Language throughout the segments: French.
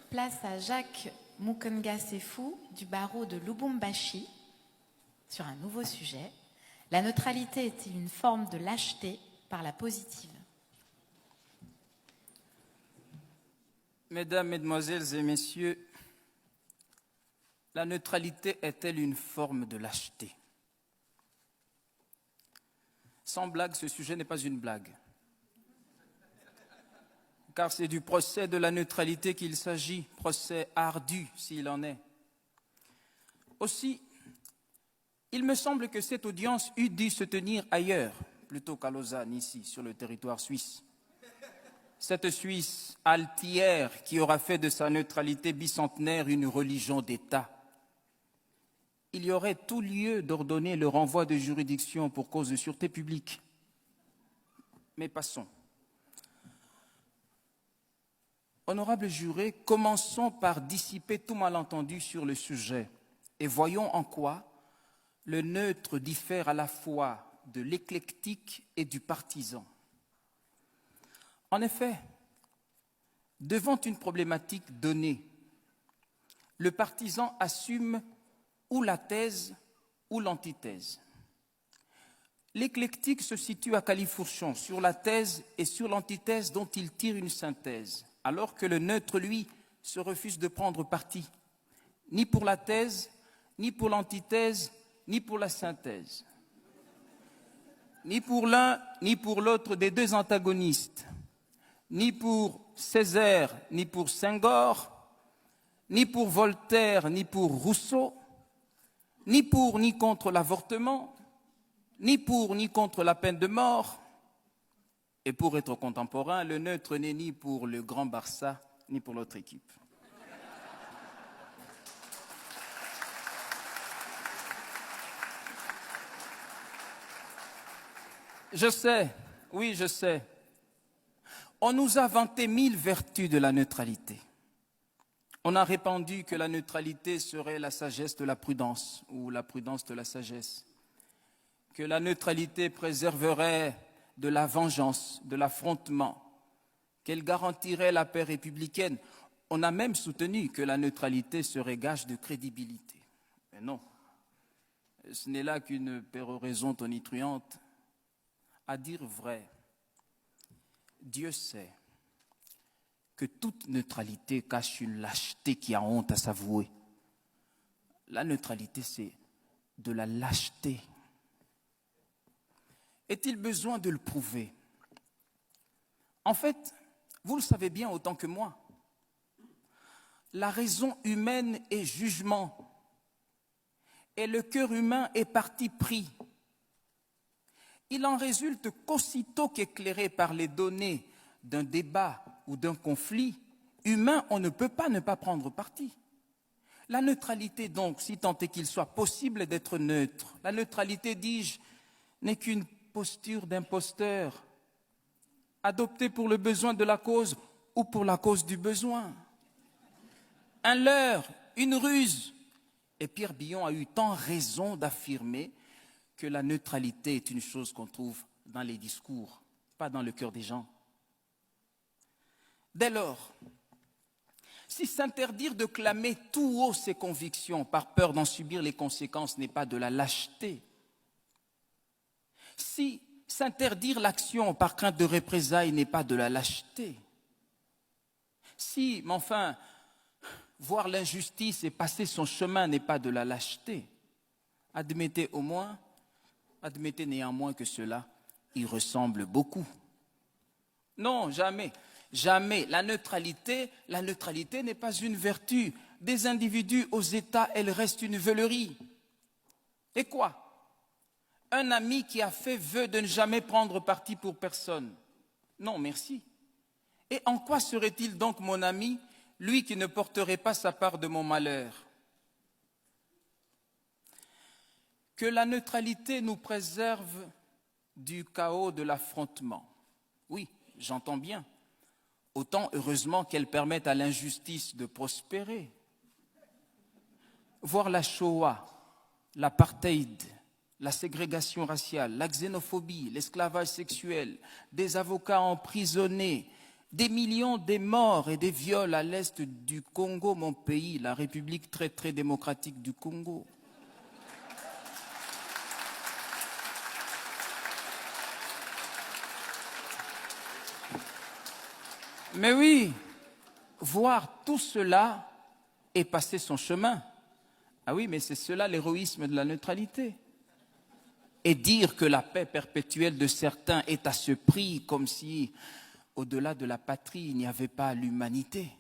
Place à Jacques Mukonga Sefou du barreau de Lubumbashi sur un nouveau sujet. La neutralité est-elle une forme de lâcheté par la positive? Mesdames, Mesdemoiselles et Messieurs, la neutralité est-elle une forme de lâcheté? Sans blague, ce sujet n'est pas une blague. Car c'est du procès de la neutralité qu'il s'agit, procès ardu s'il en est. Aussi, il me semble que cette audience eût dû se tenir ailleurs, plutôt qu'à Lausanne, ici, sur le territoire suisse. Cette Suisse altière qui aura fait de sa neutralité bicentenaire une religion d'État. Il y aurait tout lieu d'ordonner le renvoi de juridiction pour cause de sûreté publique. Mais passons. Honorables jurés, commençons par dissiper tout malentendu sur le sujet et voyons en quoi le neutre diffère à la fois de l'éclectique et du partisan. En effet, devant une problématique donnée, le partisan assume ou la thèse ou l'antithèse. L'éclectique se situe à califourchon sur la thèse et sur l'antithèse dont il tire une synthèse, alors que le neutre, lui, se refuse de prendre parti, ni pour la thèse, ni pour l'antithèse, ni pour la synthèse, ni pour l'un, ni pour l'autre des deux antagonistes, ni pour Césaire, ni pour Senghor, ni pour Voltaire, ni pour Rousseau, ni pour ni contre l'avortement, ni pour ni contre la peine de mort. Et pour être contemporain, le neutre n'est ni pour le Grand Barça, ni pour l'autre équipe. Je sais, oui, je sais. On nous a vanté 1000 vertus de la neutralité. On a répandu que la neutralité serait la sagesse de la prudence ou la prudence de la sagesse, que la neutralité préserverait de la vengeance, de l'affrontement, qu'elle garantirait la paix républicaine. On a même soutenu que la neutralité serait gage de crédibilité. Mais non, ce n'est là qu'une péroraison tonitruante. À dire vrai, Dieu sait que toute neutralité cache une lâcheté qui a honte à s'avouer. La neutralité, c'est de la lâcheté. Est-il besoin de le prouver? En fait, vous le savez bien autant que moi, la raison humaine est jugement et le cœur humain est parti pris. Il en résulte qu'aussitôt qu'éclairé par les données d'un débat ou d'un conflit humain, on ne peut pas ne pas prendre parti. La neutralité donc, si tant est qu'il soit possible d'être neutre, la neutralité, dis-je, n'est qu'une posture d'imposteur, adoptée pour le besoin de la cause ou pour la cause du besoin. Un leurre, une ruse. Et Pierre Billon a eu tant raison d'affirmer que la neutralité est une chose qu'on trouve dans les discours, pas dans le cœur des gens. Dès lors, si s'interdire de clamer tout haut ses convictions par peur d'en subir les conséquences n'est pas de la lâcheté, si s'interdire l'action par crainte de représailles n'est pas de la lâcheté, si, mais enfin, voir l'injustice et passer son chemin n'est pas de la lâcheté, admettez néanmoins que cela y ressemble beaucoup. Non, jamais, jamais. La neutralité n'est pas une vertu. Des individus aux États, elle reste une veulerie. Et quoi? Un ami qui a fait vœu de ne jamais prendre parti pour personne. Non, merci. Et en quoi serait-il donc mon ami, lui qui ne porterait pas sa part de mon malheur? Que la neutralité nous préserve du chaos de l'affrontement. Oui, j'entends bien. Autant heureusement qu'elle permette à l'injustice de prospérer. Voir la Shoah, l'apartheid, la ségrégation raciale, la xénophobie, l'esclavage sexuel, des avocats emprisonnés, Des millions de morts et des viols à l'est du Congo, mon pays, la République très très démocratique du Congo. Mais oui, voir tout cela et passer son chemin. Ah oui, mais c'est cela l'héroïsme de la neutralité. Et dire que la paix perpétuelle de certains est à ce prix, comme si, au-delà de la patrie, il n'y avait pas l'humanité.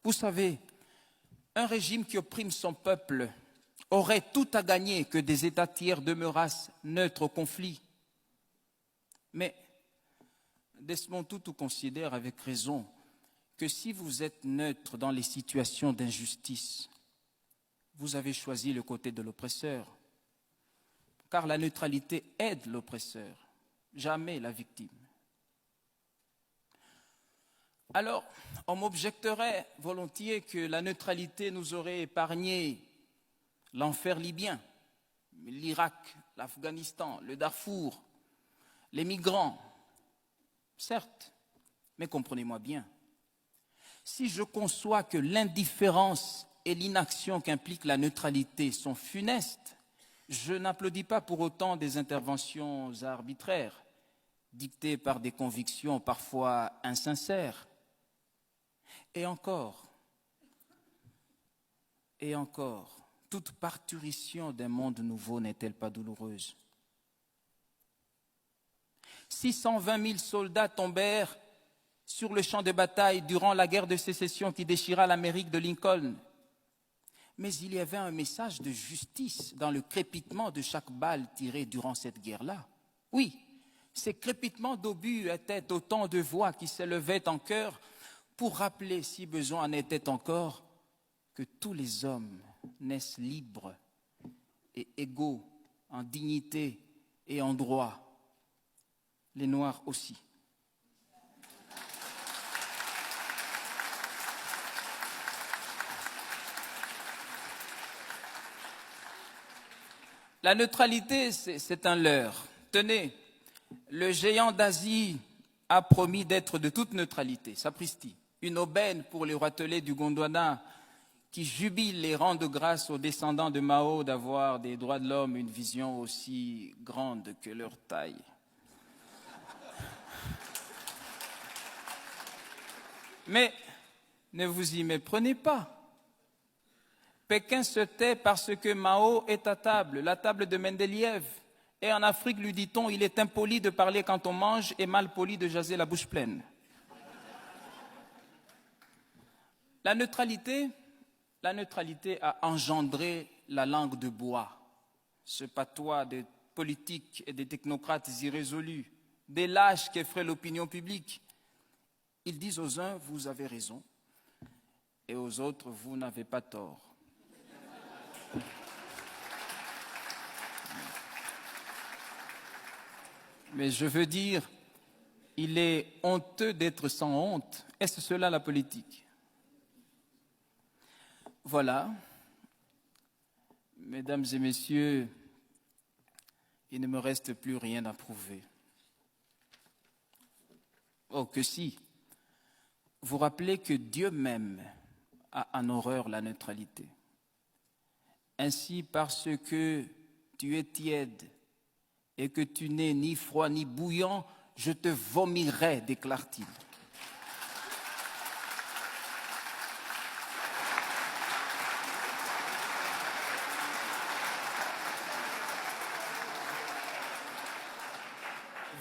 Vous savez, un régime qui opprime son peuple aurait tout à gagner que des États tiers demeurassent neutres au conflit. Mais Desmond Tutu considère avec raison que si vous êtes neutre dans les situations d'injustice, vous avez choisi le côté de l'oppresseur. Car la neutralité aide l'oppresseur, jamais la victime. Alors, on m'objecterait volontiers que la neutralité nous aurait épargné l'enfer libyen, l'Irak, l'Afghanistan, le Darfour, les migrants. Certes, mais comprenez-moi bien, si je conçois que l'indifférence et l'inaction qu'implique la neutralité sont funestes, je n'applaudis pas pour autant des interventions arbitraires, dictées par des convictions parfois insincères. Et encore, toute parturition d'un monde nouveau n'est-elle pas douloureuse? 620 000 soldats tombèrent sur le champ de bataille durant la guerre de sécession qui déchira l'Amérique de Lincoln. Mais il y avait un message de justice dans le crépitement de chaque balle tirée durant cette guerre-là. Oui, ces crépitements d'obus étaient autant de voix qui s'élevaient en chœur pour rappeler, si besoin en était encore, que tous les hommes naissent libres et égaux en dignité et en droit. Les Noirs aussi. La neutralité, c'est un leurre. Tenez, le géant d'Asie a promis d'être de toute neutralité, sapristi. Une aubaine pour les roitelets du Gondwana qui jubilent et rendent grâce aux descendants de Mao d'avoir des droits de l'homme une vision aussi grande que leur taille. Mais ne vous y méprenez pas. Pékin se tait parce que Mao est à table, la table de Mendeleïev. Et en Afrique, lui dit-on, il est impoli de parler quand on mange et mal poli de jaser la bouche pleine. La neutralité a engendré la langue de bois, ce patois des politiques et des technocrates irrésolus, des lâches qui effraient l'opinion publique. Ils disent aux uns, vous avez raison, et aux autres, vous n'avez pas tort. Mais je veux dire, il est honteux d'être sans honte. Est-ce cela la politique? Voilà, mesdames et messieurs, il ne me reste plus rien à prouver. Oh, que si. Vous rappelez que Dieu même a en horreur la neutralité. Ainsi, parce que tu es tiède et que tu n'es ni froid ni bouillant, je te vomirai, déclare-t-il.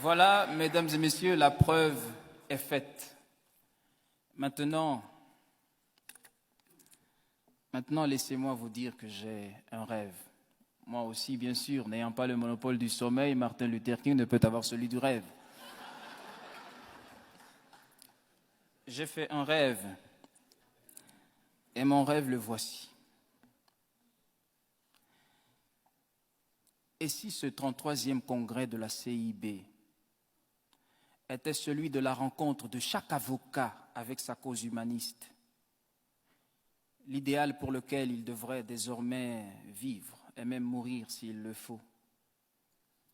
Voilà, mesdames et messieurs, la preuve est faite. Maintenant, laissez-moi vous dire que j'ai un rêve. Moi aussi, bien sûr, n'ayant pas le monopole du sommeil, Martin Luther King ne peut avoir celui du rêve. J'ai fait un rêve, et mon rêve le voici. Et si ce 33e congrès de la CIB était celui de la rencontre de chaque avocat avec sa cause humaniste, l'idéal pour lequel il devrait désormais vivre et même mourir s'il le faut.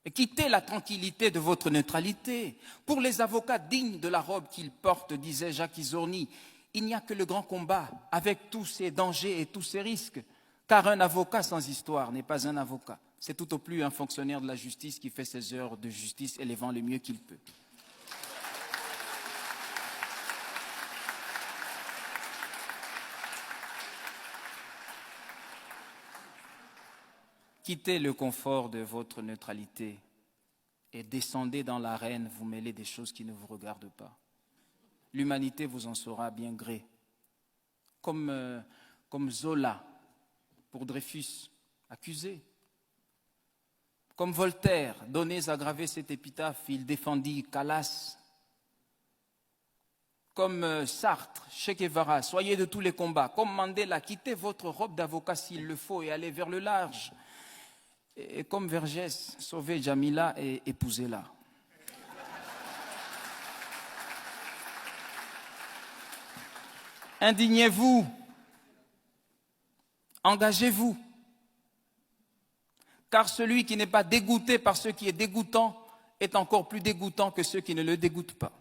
Et quittez la tranquillité de votre neutralité. Pour les avocats dignes de la robe qu'ils portent, disait Jacques Isorni, il n'y a que le grand combat, avec tous ses dangers et tous ses risques. Car un avocat sans histoire n'est pas un avocat. C'est tout au plus un fonctionnaire de la justice qui fait ses heures de justice et les vend le mieux qu'il peut. Quittez le confort de votre neutralité et descendez dans l'arène, vous mêlez des choses qui ne vous regardent pas. L'humanité vous en saura bien gré. Comme Zola pour Dreyfus, accusé. Comme Voltaire, donnez à graver cette épitaphe, il défendit Calas. Comme Sartre, Che Guevara, soyez de tous les combats. Comme Mandela, quittez votre robe d'avocat s'il le faut et allez vers le large. Et comme Vergès, sauvez Jamila et épousez-la. Indignez-vous, engagez-vous, car celui qui n'est pas dégoûté par ce qui est dégoûtant est encore plus dégoûtant que ceux qui ne le dégoûtent pas.